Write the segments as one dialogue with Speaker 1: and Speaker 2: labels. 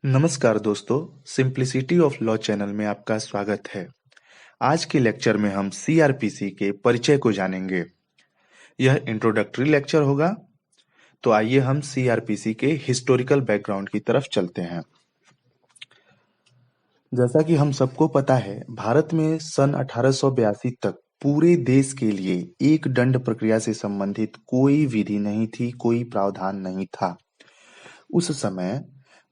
Speaker 1: नमस्कार दोस्तों, simplicity of law channel में आपका स्वागत है। आज के लेक्चर में हम सीआरपीसी के परिचय को जानेंगे। यह इंट्रोडक्टरी लेक्चर होगा। तो आइए हम सीआरपीसी के हिस्टोरिकल बैकग्राउंड की तरफ चलते हैं। जैसा कि हम सबको पता है, भारत में सन 1882 तक पूरे देश के लिए एक दंड प्रक्रिया से संबंधित कोई विधि नहीं थी, कोई प्रावधान नहीं था। उस समय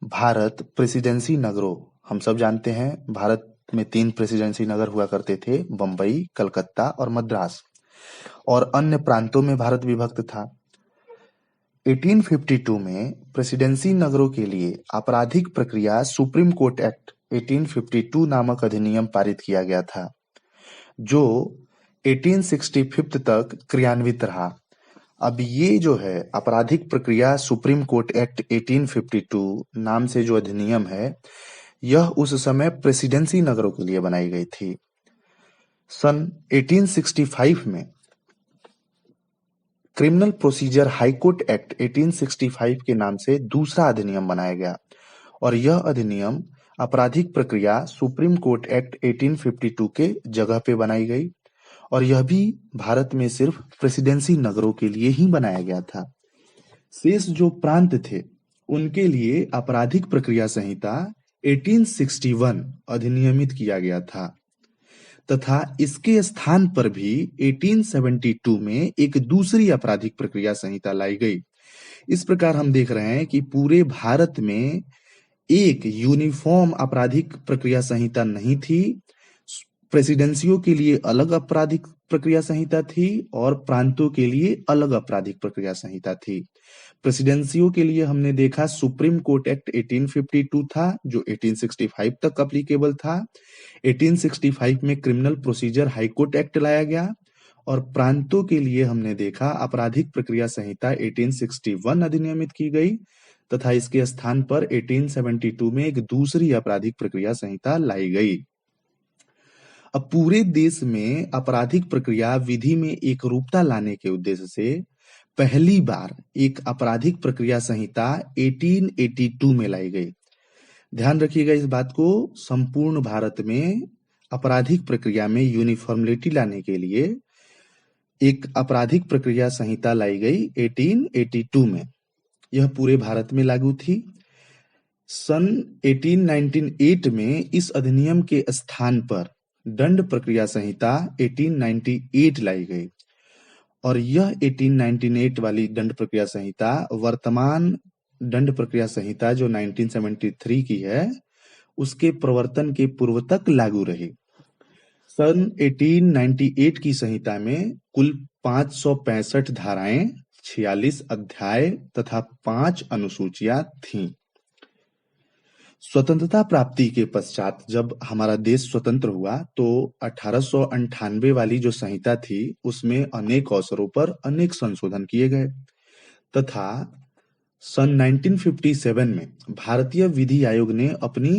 Speaker 1: भारत प्रेसिडेंसी नगरों, हम सब जानते हैं भारत में 3 प्रेसिडेंसी नगर हुआ करते थे, बंबई, कलकत्ता और मद्रास, और अन्य प्रांतों में भारत विभक्त था। 1852 में प्रेसिडेंसी नगरों के लिए आपराधिक प्रक्रिया सुप्रीम कोर्ट एक्ट 1852 नामक अधिनियम पारित किया गया था, जो 1865 तक क्रियान्वित रहा। अब ये जो है आपराधिक प्रक्रिया सुप्रीम कोर्ट एक्ट 1852 नाम से जो अधिनियम है, यह उस समय प्रेसिडेंसी नगरों के लिए बनाई गई थी। सन 1865 में क्रिमिनल प्रोसीजर हाईकोर्ट एक्ट 1865 के नाम से दूसरा अधिनियम बनाया गया, और यह अधिनियम आपराधिक प्रक्रिया सुप्रीम कोर्ट एक्ट 1852 के जगह पे बनाई गई, और यह भी भारत में सिर्फ प्रेसिडेंसी नगरों के लिए ही बनाया गया था। शेष जो प्रांत थे उनके लिए आपराधिक प्रक्रिया संहिता 1861 अधिनियमित किया गया था, तथा इसके स्थान पर भी 1872 में एक दूसरी आपराधिक प्रक्रिया संहिता लाई गई। इस प्रकार हम देख रहे हैं कि पूरे भारत में एक यूनिफॉर्म आपराधिक प्रक्रिया संहिता नहीं थी। प्रेसिडेंसियों के लिए अलग आपराधिक प्रक्रिया संहिता थी और प्रांतों के लिए अलग आपराधिक प्रक्रिया संहिता थी। प्रेसिडेंसियों के लिए हमने देखा सुप्रीम कोर्ट एक्ट 1852 था, जो 1865 तक अप्लीकेबल था। 1865 में क्रिमिनल प्रोसीजर हाईकोर्ट एक्ट लाया गया, और प्रांतों के लिए हमने देखा आपराधिक प्रक्रिया संहिता 1861 अधिनियमित की गई, तथा इसके स्थान पर 1872 में एक दूसरी आपराधिक प्रक्रिया संहिता लाई गई। अब पूरे देश में आपराधिक प्रक्रिया विधि में एकरूपता लाने के उद्देश्य से पहली बार एक आपराधिक प्रक्रिया संहिता 1882 में लाई गई। ध्यान रखिएगा इस बात को, संपूर्ण भारत में आपराधिक प्रक्रिया में यूनिफॉर्मिलिटी लाने के लिए एक आपराधिक प्रक्रिया संहिता लाई गई 1882 में। यह पूरे भारत में लागू थी। सन 1898 में इस अधिनियम के स्थान पर दंड प्रक्रिया संहिता 1898 लाई गई, और यह 1898 वाली दंड प्रक्रिया संहिता वर्तमान दंड प्रक्रिया संहिता जो 1973 की है, उसके प्रवर्तन के पूर्व तक लागू रही। सन 1898 की संहिता में कुल 565 धाराएं, 46 अध्याय तथा 5 अनुसूचियां थीं। स्वतंत्रता प्राप्ति के पश्चात जब हमारा देश स्वतंत्र हुआ, तो 1898 वाली जो संहिता थी उसमें अनेक अवसरों पर अनेक संशोधन किए गए, तथा सन 1957 में भारतीय विधि आयोग ने अपनी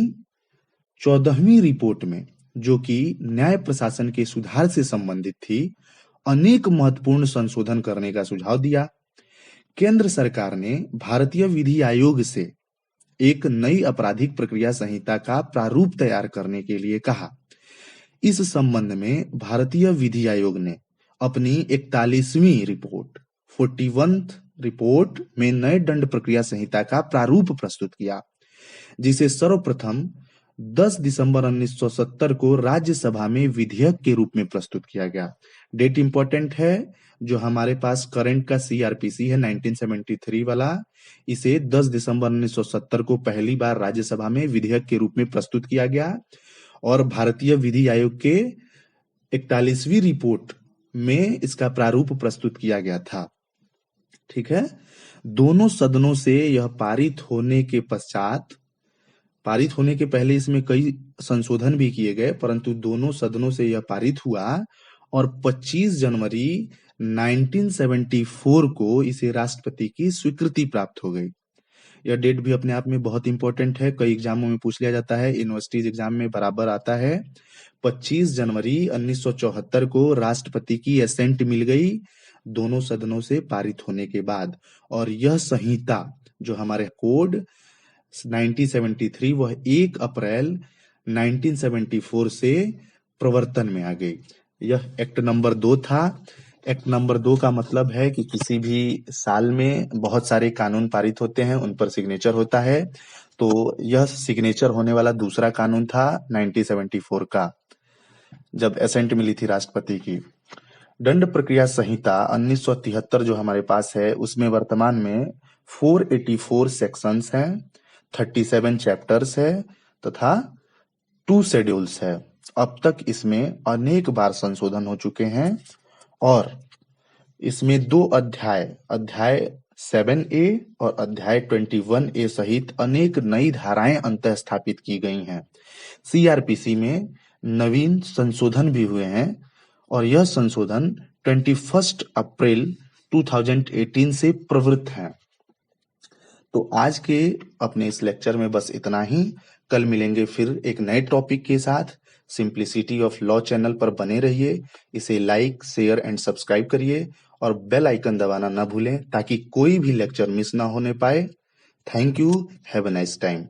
Speaker 1: 14वीं रिपोर्ट में, जो कि न्याय प्रशासन के सुधार से संबंधित थी, अनेक महत्वपूर्ण संशोधन करने का सुझाव दिया। केंद्र सरकार ने भारतीय विधि आयोग से एक नई आपराधिक प्रक्रिया संहिता का प्रारूप तैयार करने के लिए कहा। इस संबंध में भारतीय विधि आयोग ने अपनी 41वीं रिपोर्ट 41th रिपोर्ट में नए दंड प्रक्रिया संहिता का प्रारूप प्रस्तुत किया, जिसे सर्वप्रथम 10 दिसंबर 1970 को राज्यसभा में विधेयक के रूप में प्रस्तुत किया गया। डेट इंपॉर्टेंट है, जो हमारे पास करंट का सीआरपीसी है 1973 वाला, इसे 10 दिसंबर 1970 को पहली बार राज्यसभा में विधेयक के रूप में प्रस्तुत किया गया, और भारतीय विधि आयोग के 41वीं रिपोर्ट में इसका प्रारूप प्रस्तुत किया गया था। ठीक है, दोनों सदनों से यह पारित होने के पश्चात, पारित होने के पहले इसमें कई संशोधन भी किए गए, परंतु दोनों सदनों से यह पारित हुआ, और 25 जनवरी 1974 को इसे राष्ट्रपति की स्वीकृति प्राप्त हो गई। यह डेट भी अपने आप में बहुत इंपॉर्टेंट है, कई एग्जामों में पूछ लिया जाता है, यूनिवर्सिटीज एग्जाम में बराबर आता है। 25 जनवरी 1974 को राष्ट्रपति की एसेंट मिल गई दोनों सदनों से पारित होने के बाद, और यह संहिता जो हमारे कोड 1973 वह 1 अप्रैल 1974 से प्रवर्तन में आ गई। यह एक्ट नंबर 2 था। एक्ट नंबर 2 का मतलब है कि किसी भी साल में बहुत सारे कानून पारित होते हैं, उन पर सिग्नेचर होता है। तो यह सिग्नेचर होने वाला दूसरा कानून था 1974 का, जब एसेंट मिली थी राष्ट्रपति की। दंड प्रक्रिया संहिता 1973 जो हमारे पास है, उसमें वर्तमान में 484 सेक्शंस हैं, 37 चैप्टर्स है तथा 2 शेड्यूल्स है। अब तक इसमें अनेक बार संशोधन हो चुके हैं और इसमें 2 अध्याय 7A और अध्याय 21A सहित अनेक नई धाराएं अंतः स्थापित की गई हैं। सीआरपीसी में नवीन संशोधन भी हुए हैं और यह संशोधन 21 अप्रैल 2018 से प्रवृत्त हैं। तो आज के अपने इस लेक्चर में बस इतना ही। कल मिलेंगे फिर एक नए टॉपिक के साथ। सिंप्लिसिटी ऑफ लॉ चैनल पर बने रहिए, इसे लाइक, शेयर एंड सब्सक्राइब करिए और बेल आइकन दबाना ना भूलें ताकि कोई भी लेक्चर मिस ना होने पाए। Thank you. Have a nice time.